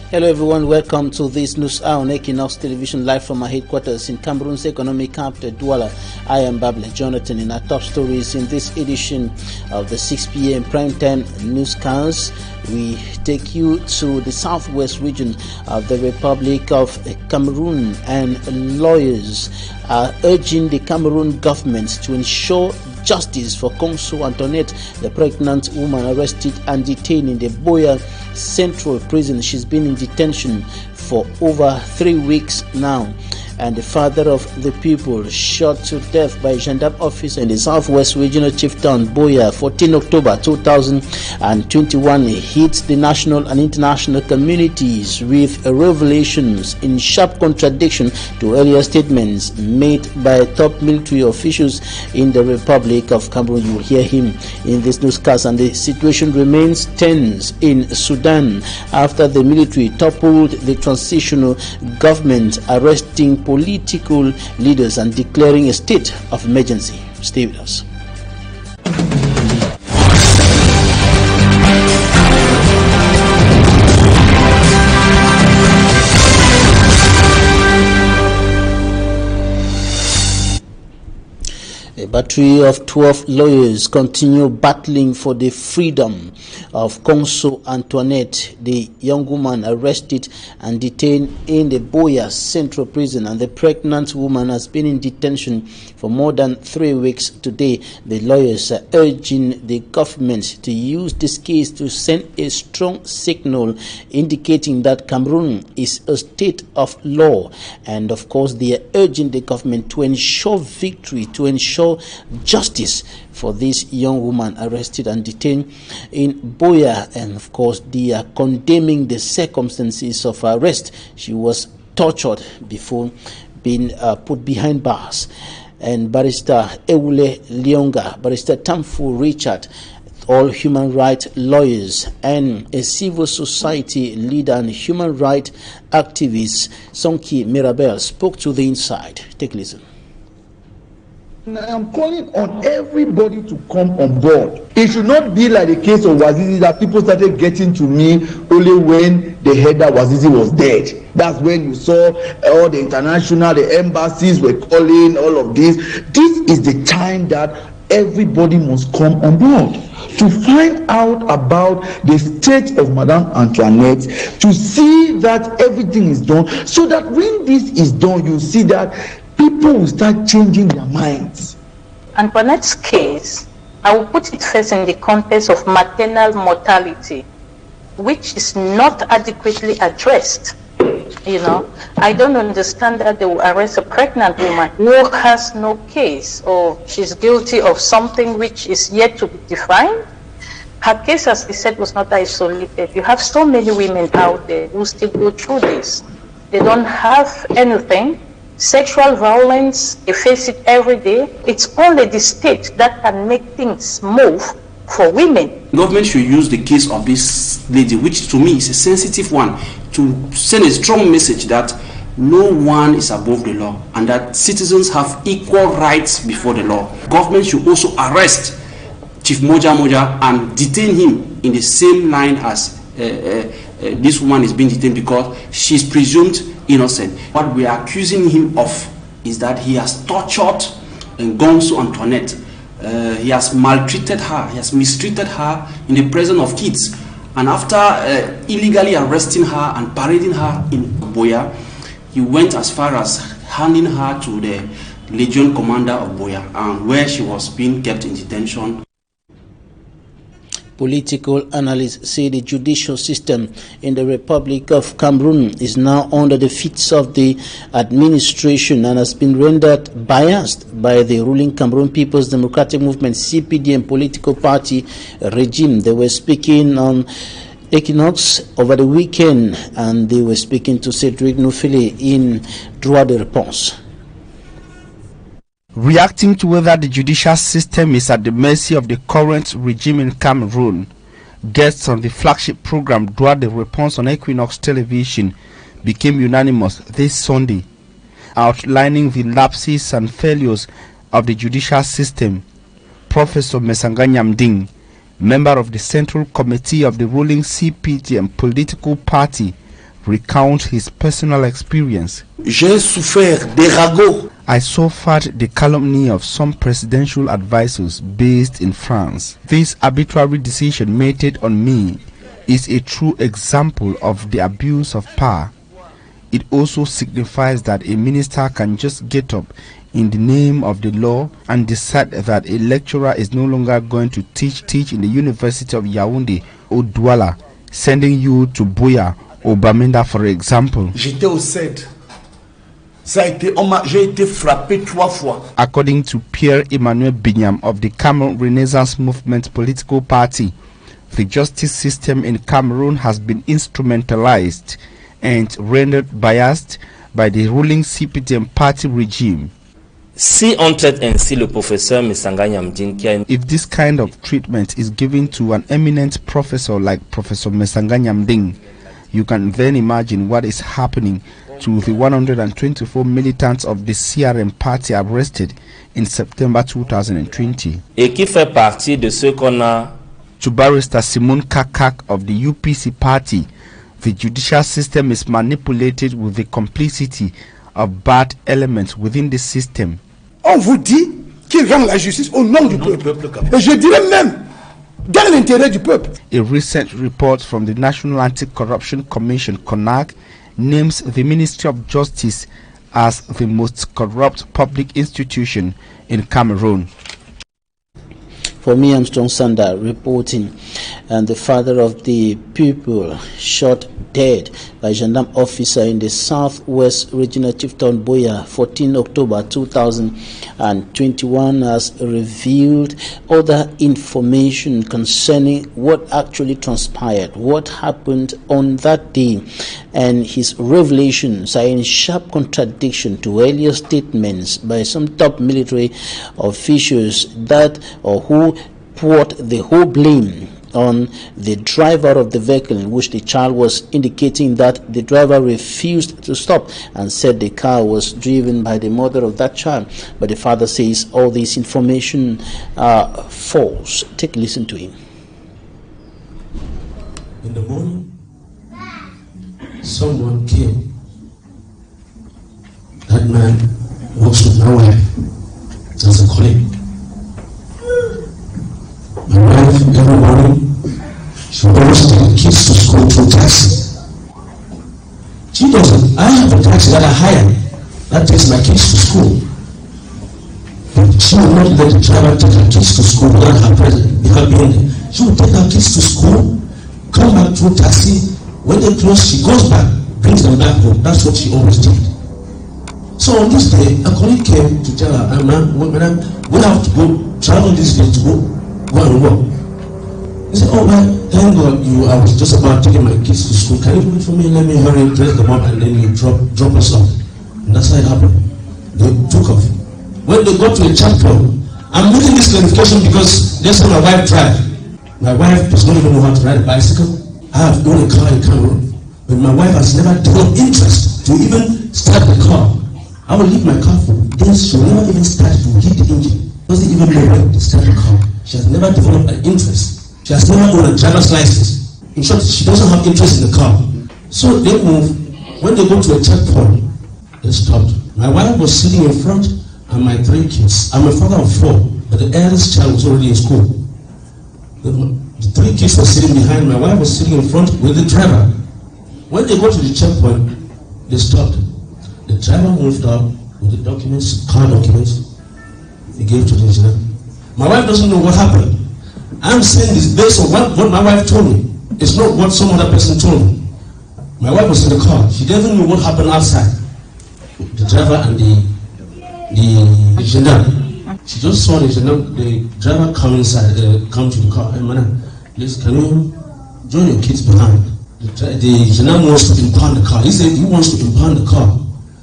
Hello everyone, welcome to this news hour on Equinoxe television, live from our headquarters in Cameroon's economic capital, Douala. I am Babla Jonathan. In our top stories in this edition of the 6 p.m. primetime newscast, we take you to the southwest region of the Republic of Cameroon, and lawyers are urging the Cameroon government to ensure justice for Conso Antoinette, the pregnant woman arrested and detained in the Boya Central Prison. She's been in detention for over 3 weeks now. And the father of the people shot to death by a gendarme officer in the southwest regional chieftain Boya, 14 October 2021, hit the national and international communities with revelations in sharp contradiction to earlier statements made by top military officials in the Republic of Cameroon. You will hear him in this newscast. And the situation remains tense in Sudan after the military toppled the transitional government, arresting political leaders and declaring a state of emergency. Stay with us. A battery of 12 lawyers continue battling for the freedom of Conso Antoinette, the young woman arrested and detained in the Boya Central Prison, and the pregnant woman has been in detention for more than 3 weeks today. The lawyers are urging the government to use this case to send a strong signal indicating that Cameroon is a state of law, and of course they are urging the government to ensure victory, to ensure justice for this young woman arrested and detained in Boya. And of course they are condemning the circumstances of her arrest. She was tortured before being put behind bars. And Barrister Ewule Lionga, Barrister Tamfu Richard, all human rights lawyers, and a civil society leader and human rights activist Sonki Mirabel spoke to the Inside. Take a listen. I am calling on everybody to come on board. It should not be like the case of Wazizi, that people started getting to me only when they heard that Wazizi was dead. That's when you saw all the international, the embassies were calling, all of this. This is the time that everybody must come on board to find out about the state of Madame Antoinette, to see that everything is done, so that when this is done, you see that people will start changing their minds. Antoinette's case, I will put it first in the context of maternal mortality, which is not adequately addressed. You know, I don't understand that they will arrest a pregnant woman who has no case, or she's guilty of something which is yet to be defined. Her case, as they said, was not isolated. You have so many women out there who still go through this. They don't have anything. Sexual violence, they face it every day. It's only the state that can make things move for women. Government should use the case of this lady, which to me is a sensitive one, to send a strong message that no one is above the law and that citizens have equal rights before the law. Government should also arrest Chief Moja and detain him in the same line as this woman is being detained, because she's presumed innocent. What we are accusing him of is that he has tortured Conso Antoinette. He has maltreated her, he has mistreated her in the presence of kids. And after illegally arresting her and parading her in Boya, he went as far as handing her to the Legion commander of Boya, where she was being kept in detention. Political analysts say the judicial system in the Republic of Cameroon is now under the feet of the administration and has been rendered biased by the ruling Cameroon People's Democratic Movement (CPDM) political party regime. They were speaking on Equinoxe over the weekend, and they were speaking to Cedric Nufile in Droit de Réponse. Reacting to whether the judicial system is at the mercy of the current regime in Cameroon, guests on the flagship program Droit de Réponse on Equinoxe television became unanimous this Sunday, outlining the lapses and failures of the judicial system. Professor Mesanga Nyamding, member of the Central Committee of the ruling CPDM political party, recount his personal experience. J'ai souffert des ragots. I suffered the calumny of some presidential advisors based in France. This arbitrary decision meted on me is a true example of the abuse of power. It also signifies that a minister can just get up in the name of the law and decide that a lecturer is no longer going to teach in the University of Yaoundé or Douala, sending you to Buea or Bamenda, for example. J'étais au CED. J'ai été frappé 3 fois. According to Pierre-Emmanuel Bignam of the Cameroon Renaissance Movement political party, the justice system in Cameroon has been instrumentalized and rendered biased by the ruling CPDM party regime. Si on traite ainsi le professeur Mesanga Nyamding, if this kind of treatment is given to an eminent professor like Professor Mesanga Nyamding, you can then imagine what is happening to the 124 militants of the CRM party arrested in September 2020. Et qui fait partie de ceux qu'on a. To Barrister Simon Kakak of the UPC party, the judicial system is manipulated with the complicity of bad elements within the system. On vous dit qu'il rend la justice au nom du peuple. Et je dirais même dans l'intérêt du peuple. A recent report from the National Anti-Corruption Commission, CONAC, names the Ministry of Justice as the most corrupt public institution in Cameroon. For me, Armstrong Sanda reporting, and the father of the pupil shot dead by gendarme officer in the Southwest Regional Chieftain Buea, 14 October 2021, has revealed other information concerning what actually transpired, what happened on that day, and his revelations are in sharp contradiction to earlier statements by some top military officials that or who put the whole blame on the driver of the vehicle in which the child was, indicating that the driver refused to stop and said the car was driven by the mother of that child. But the father says all this information are false. Take a listen to him. In the morning, someone came. That man works with my wife as a colleague. My wife, every morning, she always takes the kids to school through taxi. She doesn't. I have a taxi that I hire that takes my kids to school. But she will not let the driver take her kids to school without her presence, without being there. She will take her kids to school, come back through taxi. When they close, she goes back, brings them back home. That's what she always did. So on this day, a colleague came to tell her, "Madam, we have to go travel this day to go and work." He said, "Oh well, thank God I was just about taking my kids to school. Can you wait for me? Let me hurry, dress them up, and then you drop us off." And that's how it happened. They took off. When they got to a checkpoint, I'm making this clarification because that's how my wife drive. My wife does not even know how to ride a bicycle. I have owned a car in Cameroon, but my wife has never developed interest to even start the car. I will leave my car for days. She will never even start to heat the engine. Doesn't even know how to start the car. She has never developed an interest. She has never owned a driver's license. In short, she doesn't have interest in the car. So they move. When they go to a checkpoint, they stopped. My wife was sitting in front and my 3 kids. I'm a father of 4, but the eldest child was already in school. The 3 kids were sitting behind. My wife was sitting in front with the driver. When they go to the checkpoint, they stopped. The driver moved up with the documents, car documents. He gave to the engineer. My wife doesn't know what happened. I'm saying this based on what my wife told me. It's not what some other person told me. My wife was in the car. She didn't know what happened outside. The driver and the engineer. She just saw the driver come inside, come to the car. "Hey, madam, please, can you join your kids behind?" The engineer wants to impound the car. He said he wants to impound the car,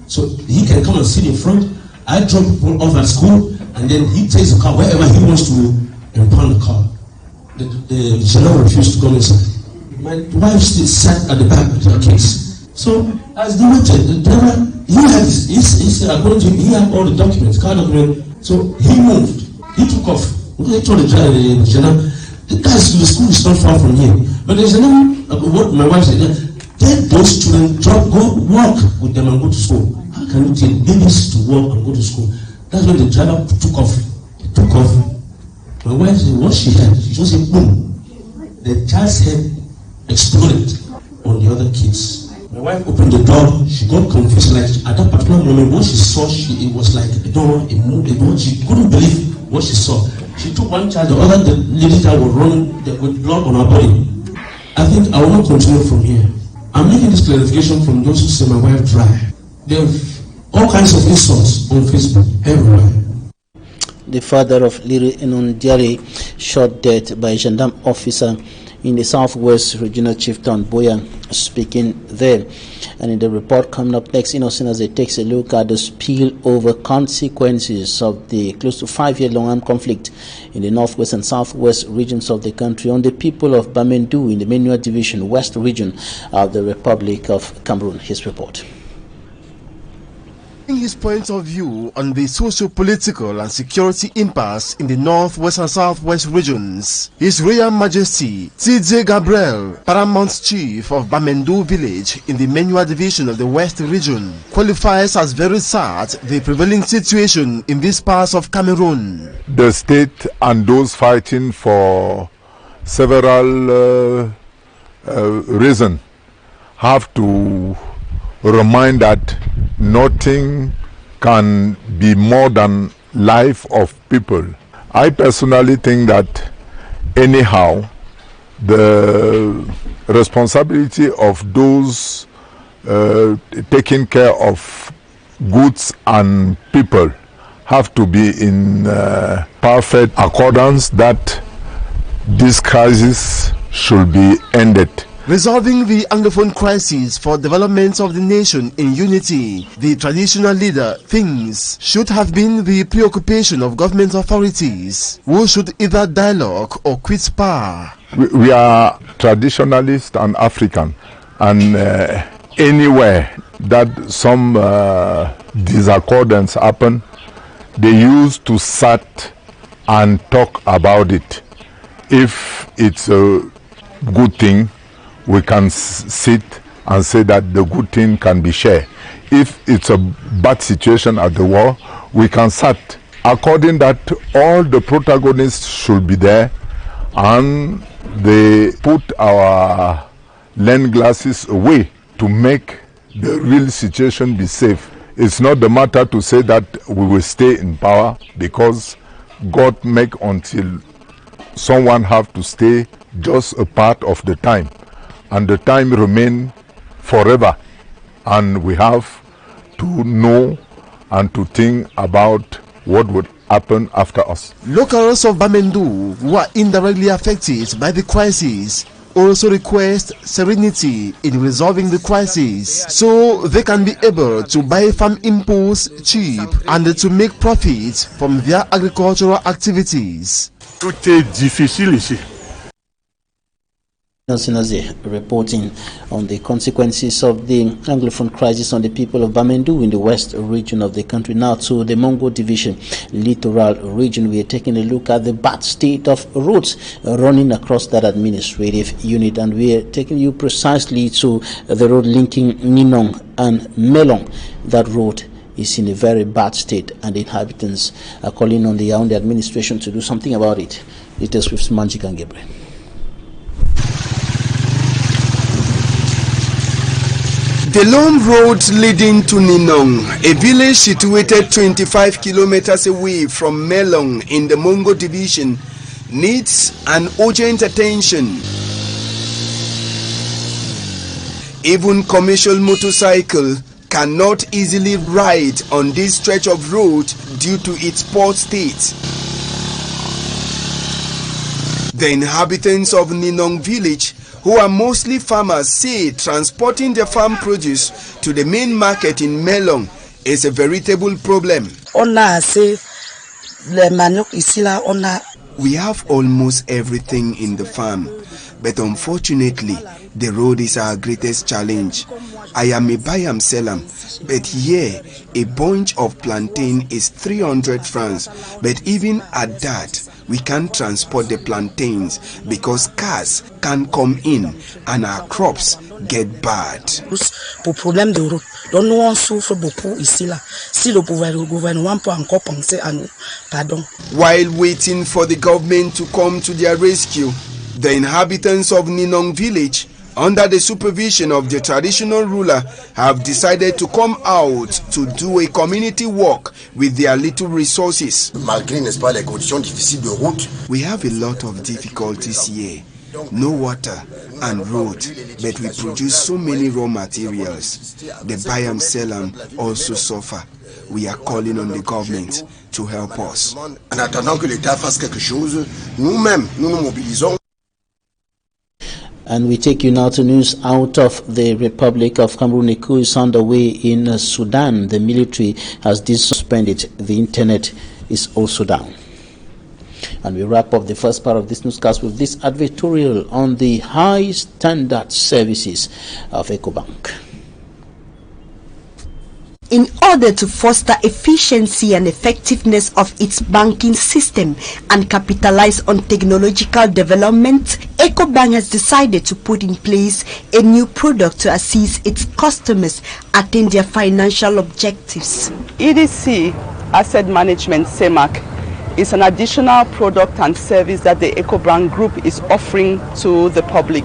so he can come and sit in front. I drop people off at school, and then he takes the car wherever he wants to impound the car. The engineer refused to come inside. My wife still sat at the back with her kids. So as they waited, the driver, he said according to him, he had all the documents, car documents. So he moved. He took off. He told the driver, the guys to the school is not far from here. But the engineer, what my wife said, Let those children go work with them and go to school. How can you take babies to work and go to school? That's when the driver took off. He took off. My wife said, what she had, she just said, boom. The child's head exploded on the other kids. My wife opened the door, she got confused. Like at that particular moment, what she saw, it was like a door, it moved, she couldn't believe what she saw. She took one child, the other the lady that was running with blood on her body. I think I will not continue from here. I'm making this clarification from those who say my wife dry. There are all kinds of insults on Facebook everywhere. The father of Liri Enundiari shot dead by a gendarme officer in the southwest regional chieftain Boya speaking there. And in the report coming up next, Innocent takes a look at the spillover consequences of the close to 5-year-long armed conflict in the northwest and southwest regions of the country on the people of Bamendu in the Menua Division, West region of the Republic of Cameroon. His report. His point of view on the socio-political and security impasse in the northwest and southwest regions, His Royal Majesty TJ Gabriel, Paramount Chief of Bamendu Village in the Menua Division of the West region, qualifies as very sad the prevailing situation in this part of Cameroon. The state and those fighting for several reasons have to remind that nothing can be more than life of people. I personally think that anyhow the responsibility of those taking care of goods and people have to be in perfect accordance that this crisis should be ended. Resolving the Anglophone crisis for development of the nation in unity, the traditional leader thinks should have been the preoccupation of government authorities, who should either dialogue or quit power. We are traditionalists and African, and anywhere that some discordance happen, they used to sit and talk about it. If it's a good thing, we can sit and say that the good thing can be shared. If it's a bad situation at the war, we can sit. According that all the protagonists should be there, and they put our lens glasses away to make the real situation be safe. It's not the matter to say that we will stay in power, because God make until someone have to stay just a part of the time, and the time remain forever, and we have to know and to think about what would happen after us. Locals of Bamendu who are indirectly affected by the crisis also request serenity in resolving the crisis, so they can be able to buy farm inputs cheap and to make profit from their agricultural activities. Tout est difficile ici. Nazi reporting on the consequences of the Anglophone crisis on the people of Bamendu in the west region of the country. Now to the Mongo Division, littoral region. We are taking a look at the bad state of roads running across that administrative unit, and we are taking you precisely to the road linking Ninong and Melong. That road is in a very bad state, and the inhabitants are calling on the Yaoundé administration to do something about it. It is with Manjik and Gabriel. The long road leading to Ninong, a village situated 25 kilometers away from Melong in the Mongo Division, needs an urgent attention. Even commercial motorcycle cannot easily ride on this stretch of road due to its poor state. The inhabitants of Ninong village, who are mostly farmers, say transporting their farm produce to the main market in Melong is a veritable problem. We have almost everything in the farm, but unfortunately, the road is our greatest challenge. I am a Bayam Selam, but here a bunch of plantain is 300 francs, but even at that, we can't transport the plantains because cars can't come in and our crops get bad. Pour problème de route. Donc nous on souffre beaucoup ici là. Si le gouvernement peut encore penser à nous, pardon. While waiting for the government to come to their rescue, the inhabitants of Ninong village, under the supervision of the traditional ruler, have decided to come out to do a community work with their little resources. Malgré, n'est-ce pas, les conditions difficiles de route. We have a lot of difficulties here. No water and road, but we produce so many raw materials. The buy and sell and also suffer. We are calling on the government to help us. En attendant que l'État fasse quelque chose, nous-mêmes, nous nous mobilisons. And we take you now to news out of the Republic of Cameroon. A coup is underway in Sudan. The military has suspended. The internet is also down. And we wrap up the first part of this newscast with this advertorial on the high standard services of EcoBank. In order to foster efficiency and effectiveness of its banking system and capitalize on technological development, EcoBank has decided to put in place a new product to assist its customers attain their financial objectives. EDC Asset Management (CEMAC) is an additional product and service that the EcoBank Group is offering to the public.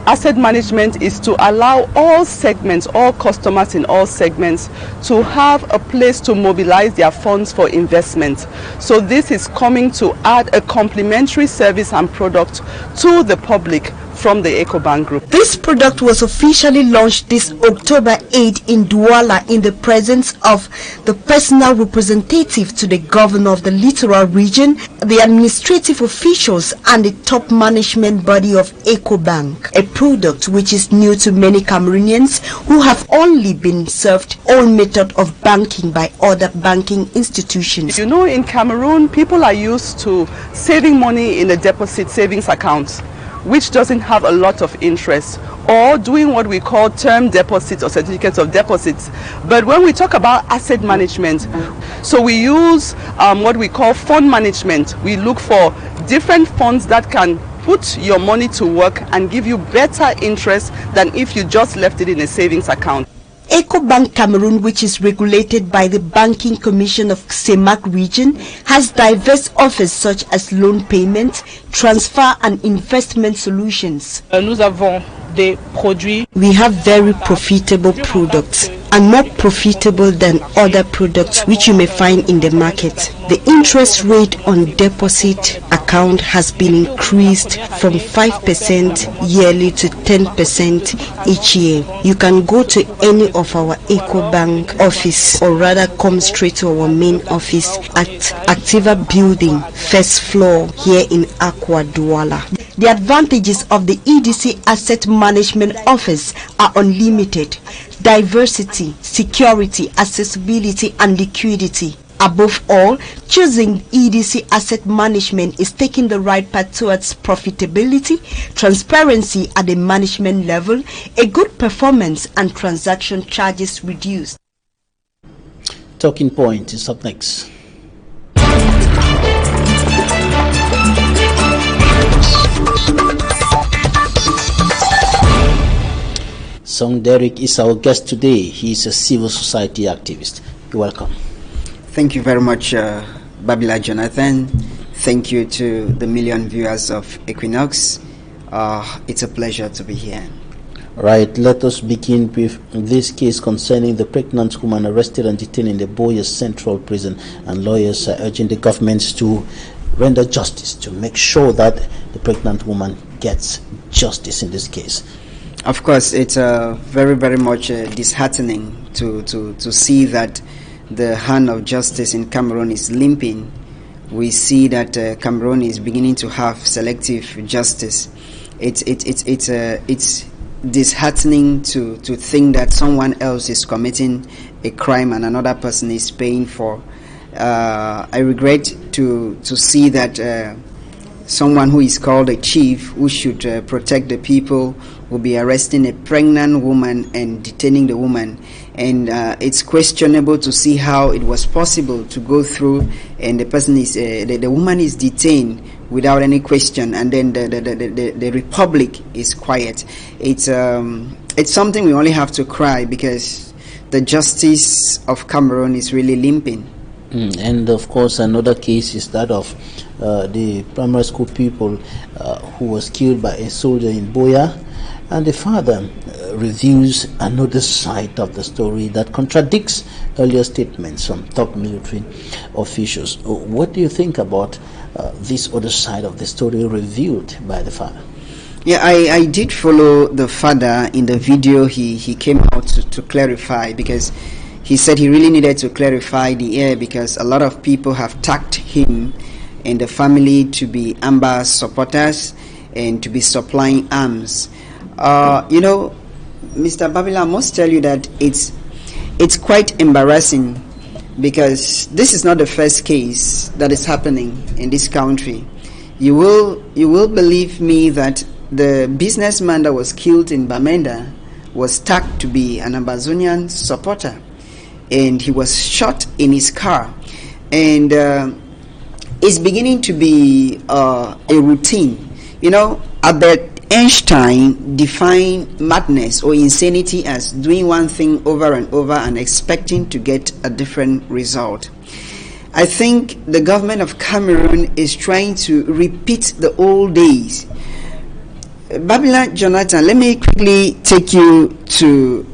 Asset management is to allow all segments, all customers in all segments, to have a place to mobilize their funds for investment. So this is coming to add a complementary service and product to the public from the EcoBank Group. This product was officially launched this October 8 in Douala in the presence of the personal representative to the governor of the littoral region, the administrative officials and the top management body of EcoBank, a product which is new to many Cameroonians who have only been served old method of banking by other banking institutions. You know, in Cameroon, people are used to saving money in a deposit savings account, which doesn't have a lot of interest, or doing what we call term deposits or certificates of deposits. But when we talk about asset management, so we use what we call fund management. We look for different funds that can put your money to work and give you better interest than if you just left it in a savings account. EcoBank Cameroon, which is regulated by the Banking Commission of CEMAC region, has diverse offers such as loan payment, transfer and investment solutions. Nous avons des produits. We have very profitable products and more profitable than other products which you may find in the market. The interest rate on deposit account has been increased from 5% yearly to 10% each year. You can go to any of our EcoBank office or rather come straight to our main office at Activa Building, first floor here in Aqua Douala. The advantages of the EDC Asset Management Office are unlimited: diversity, security, accessibility and liquidity. Above all, choosing EDC Asset Management is taking the right path towards profitability, transparency at the management level, a good performance and transaction charges reduced. Talking Point is up next. Song Derek is our guest today. He is a civil society activist. You're welcome. Thank you very much, Babila Jonathan. Thank you to the million viewers of Equinoxe. It's a pleasure to be here. Right, let us begin with this case concerning the pregnant woman arrested and detained in the Boya Central Prison, and lawyers are urging the government to render justice, to make sure that the pregnant woman gets justice in this case. Of course, it's very, very much disheartening to see that the hand of justice in Cameroon is limping. We see that Cameroon is beginning to have selective justice. It's disheartening to think that someone else is committing a crime and another person is paying for. I regret to see that someone who is called a chief, who should protect the people, will be arresting a pregnant woman and detaining the woman and it's questionable to see how it was possible to go through, and the person is the woman is detained without any question, and then the republic is quiet. It's something we only have to cry, because the justice of Cameroon is really limping. And of course, another case is that of the primary school pupil who was killed by a soldier in Boya, and the father reveals another side of the story that contradicts earlier statements from top military officials. What do you think about this other side of the story revealed by the father? Yeah, I did follow the father in the video. He came out to clarify, because he said he really needed to clarify the air, because a lot of people have tagged him and the family to be Amba supporters and to be supplying arms. You know, Mr. Babila, I must tell you that it's quite embarrassing, because this is not the first case that is happening in this country. You will believe me that the businessman that was killed in Bamenda was tagged to be an Ambazonian supporter, and he was shot in his car, and it's beginning to be a routine. You know, Albert Einstein defined madness or insanity as doing one thing over and over and expecting to get a different result. I think the government of Cameroon is trying to repeat the old days. Babila Jonathan, let me quickly take you to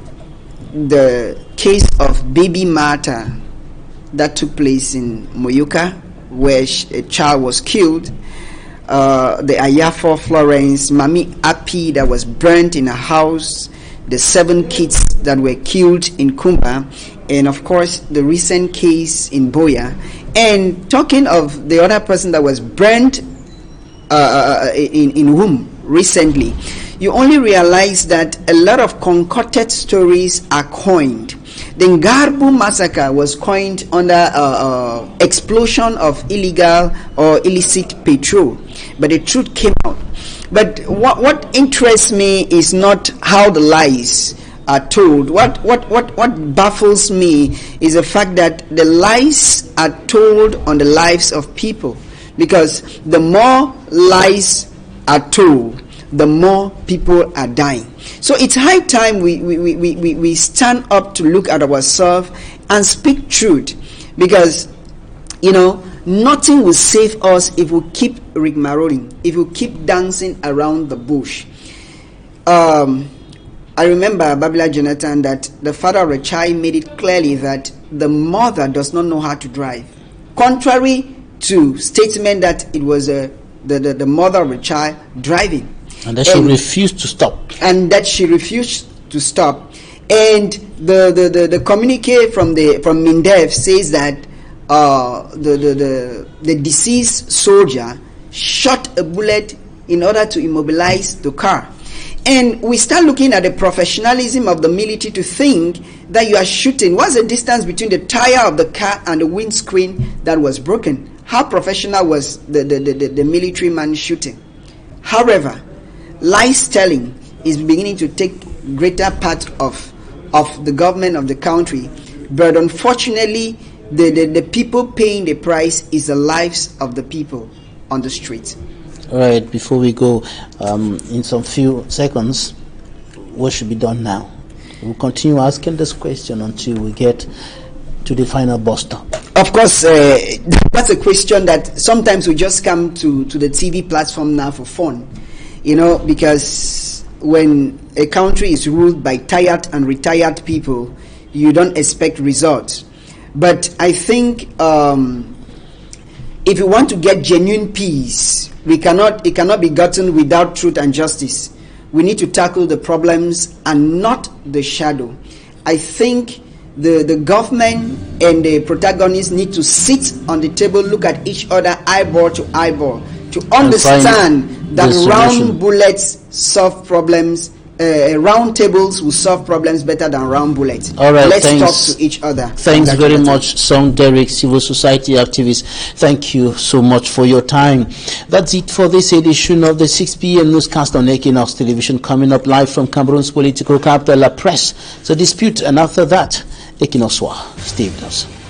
the case of baby Martha that took place in Moyoka, where a child was killed. The Ayafo Florence, Mami Api that was burnt in a house, the 7 kids that were killed in Kumba, and of course the recent case in Boya. And talking of the other person that was burnt in Womb recently, you only realize that a lot of concocted stories are coined. The Ngarbu massacre was coined under explosion of illegal or illicit petrol, but the truth came out. But what interests me is not how the lies are told. What baffles me is the fact that the lies are told on the lives of people, because the more lies are told, the more people are dying. So it's high time we stand up to look at ourselves and speak truth, because you know nothing will save us if we keep rigmaroling, if we keep dancing around the bush. I remember, Babila Jonathan, that the father of the child made it clearly that the mother does not know how to drive, contrary to statement that it was the mother of the child driving. And that she refused to stop. And the communique from Mindev says that the deceased soldier shot a bullet in order to immobilize the car. And we start looking at the professionalism of the military to think that you are shooting. What's the distance between the tire of the car and the windscreen that was broken? How professional was the military man shooting? However, lies telling is beginning to take greater part of the government of the country, but unfortunately the people paying the price is the lives of the people on the street. All right, before we go, in some few seconds, what should be done now? We'll continue asking this question until we get to the final bus stop. Of course, that's a question that sometimes we just come to the TV platform now for fun, you know, because when a country is ruled by tired and retired people, you don't expect results. But I think if you want to get genuine peace, it cannot be gotten without truth and justice. We need to tackle the problems and not the shadow. I think the government and the protagonists need to sit on the table, look at each other eyeball to eyeball, to understand that round bullets solve problems round tables will solve problems better than round bullets. All right, let's thanks. talk to each other. Thanks very much, Song Derek, civil society activist. Thank you so much for your time. That's it for this edition of the 6 p.m. newscast on Equinoxe Television. Coming up live from Cameroon's political capital, La Presse, the dispute, and after that, Equinoxe. Stay with us.